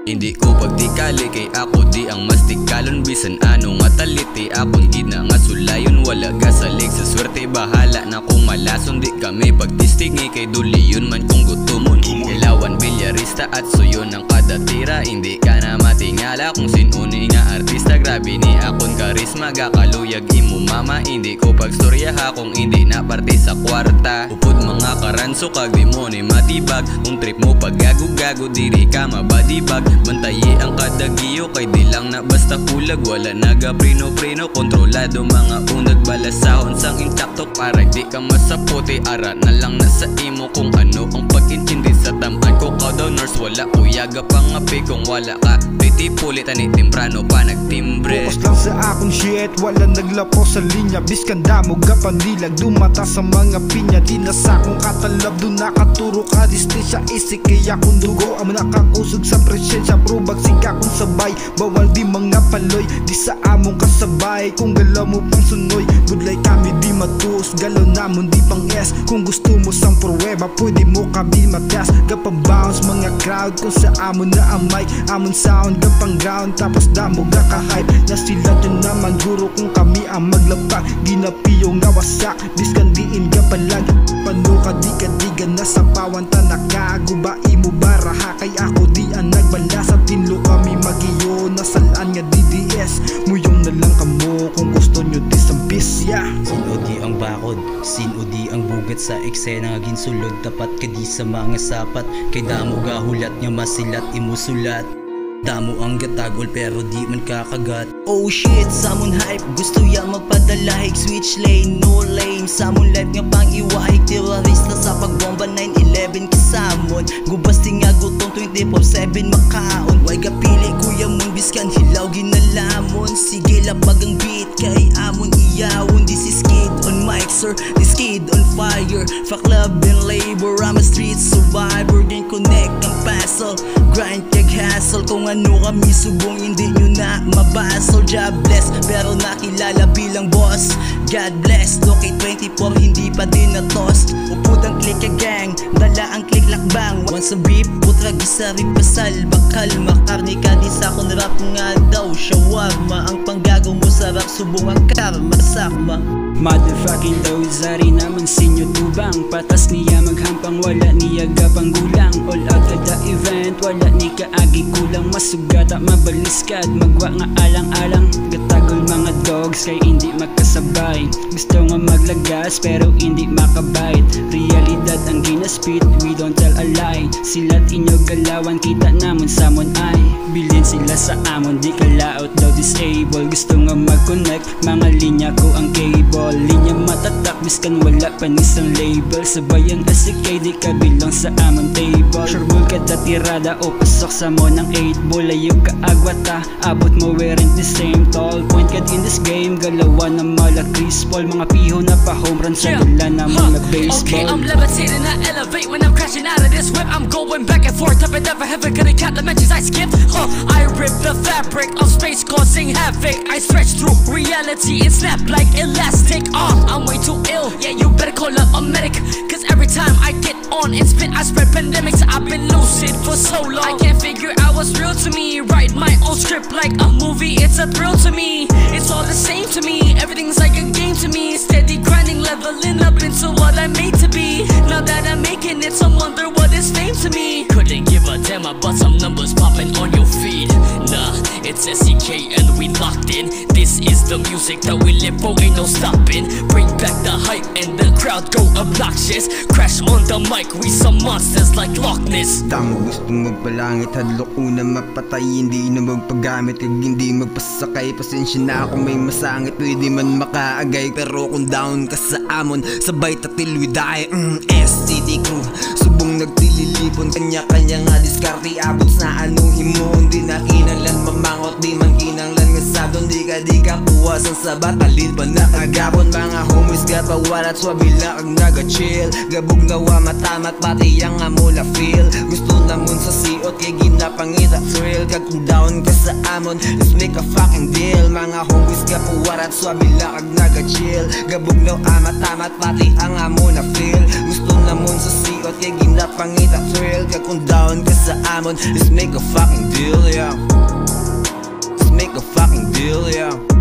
Hindi ko pagtikali kay ako di ang mastikalon. Bisan ano nga taliti akong di na nga sulayon. Wala gasalig sa swerte bahala na kung malason. Di kami pagtistingi kay duli yun man kung gutumon. Ilawan bilyarista at suyon ang kada tira. Hindi ka na matingala kung sinuni nga artista. Grabe ni akong karisma gakaluyag imo mama. Hindi ko pagstoryaha kung hindi na parte sa kwarta. Upod mga karanso kag di mo ni matibag. Kung trip mo pag gago-gago diri ka mabadibag. Bantayi ang kadagiyo kay di lang na basta kulag. Wala naga prino-prino kontrolado mga unag balasahon sang intakto para di ka masaputi. Ara na lang na sa imo kung ano ang pag-intindi sa tamaan ko. Kaudaw nurse wala uyaga pangapi kung wala ka. Pretty pulit ani timbrano pa nagtimbre. Focus lang sa akong shit, wala naglapo sa linya. Biskan damo gapandilag, dumata sa mga pinya. Di na sa akong katalab, doon nakaturo ka distisya. Isik kaya kung dugo ang nakakusog sa presensya. Probag siga kung sabay, bawal di mga paloy. Di sa among kasabay, kung galaw mo pang sunoy. Budlay kami di matuos, galaw namon di pang S. Kung gusto mo sang pruweba, pwede mo kami matas. Gapabounce mga crowd, kung sa amon na ang mic. Amon sound, gapang ground, tapos damo gaka-hype. Na sila dyan naman guro kung kami ang maglapa. Ginapiyong nawasak, biskan diin gapalag. Pano ka di kadigan na sa pawan ta nakaguba. Imo baraha kay ako di ang nagbala. Sa tinlo kami magiyo, nasalaan nga DDS. Muyong na lang kamo kung gusto nyo disampis, yeah. Sinudi ang bakod, sinudi ang bugat sa eksena. Ginsulod tapat kadi sa mga sapat. Kay damo gahulat nga masilat imusulat. Damo ang gatagol pero di man kakagat. Oh shit, samon hype, gusto yang magpadalahig. Switch lane, no lane, samon life nga pang iwahig. Terrorista sa pagbomba 9-11 kasamon. Gubasti nga gutong 24/7 makaon. Way kapili kuya mon biskan hilaw ginalamon. Sige lapag ang beat kay amon iyawon. This is kid on mic sir, this kid on fire. Fuck love and labor, I'm a street survivor. Din connect ang puzzle, grind kag hassle. Kung ano kami subong hindi nyo na mabasol. Job bless pero nakilala bilang boss. God bless, Loki 24 hindi pa din natos. Upod ang click a gang, dala ang click lakbang. Once a beef, putra gisari pasal. Bakal makarni ka di sa kon rap nga daw shawarma. Ang panggago mo sarap subong ang karma sakma. Motherfucking dozari naman sinyo tubang. Patas niya maghampang wala niya gapang gulang. All out kada event wala ni kaagi kulang. Masugata mabaliskad magwa nga alang-alang. Gatagol mga dogs kay hindi makasabay. Gusto nga maglagas pero hindi makabite. Realidad ang ginaspit, we don't tell a lie. Sila't inyo galawan kita namon samon ay. Bilin sila sa amon di kalaot daw disable. Gusto nga mag-connect mga linya ko ang cable. Linya matatak biskan wala pa nisang label. Sabayan SK di kabilang sa amon table. Sureball kada tirada o pasok sa mo ng 8 ball. Layo ka agwata, abot mo wearing the same tall point kad in this game. Galawan na mala Chris Paul. Mga piho na pa home run sa dula na mga baseball. Okay, I'm levitating, I elevate when I'm crashing out of this whip. I'm going back and forth, up and never heaven gonna count the mentions I skip. I rip the fabric of space causing havoc. I stretch through reality and snap like elastic. I'm way too ill, yeah you better call up a medic. Cause every time I get on and spit I spread pandemics. I've been lucid for so long, I can't figure out what's real to me. Write my own script like a movie, it's a thrill to me. It's all the same to me, everything's like a game to me. Steady grinding, leveling up into what I'm made to be. Now that I'm making it, some wonder what is fame to me. Couldn't give a damn about some numbers popping on your feed. Nah, it's SEK and we locked in. This is the music that we live for, ain't no stopping. Bring back the hype and the crowd go obnoxious. Crash on the mic, we some monsters like Loch Ness. Tamo gusto magpalangit, hadlok una mapatay. Hindi na magpagamit, kag hindi magpasakay. Pasensya na kung may masangit, pwede man makaagay. Pero kung down ka sa amon, sabay tatil we die. SCT crew, subong nagtililipon. Kanya-kanya nga diskarte, abot sa anuhin mo. Hindi na kinanglan mamangot, di man kinanglan nga pasado di ka puwasan sa batalin pa nakagapon. Mga homies ka pawalat swabi lang ang naga-chill. Gabog nawa matamat pati ang amula feel. Gusto namon sa siot kay ginapangita thrill. Kag kung down ka sa amon, let's make a fucking deal. Mga homies ka pawalat swabi lang ang naga-chill. Gabog nawa matamat pati ang amula feel. Gusto namon sa siot kay ginapangita thrill. Kag kung down ka sa amon, let's make a fucking deal, yeah. Let's make a fucking deal, yeah.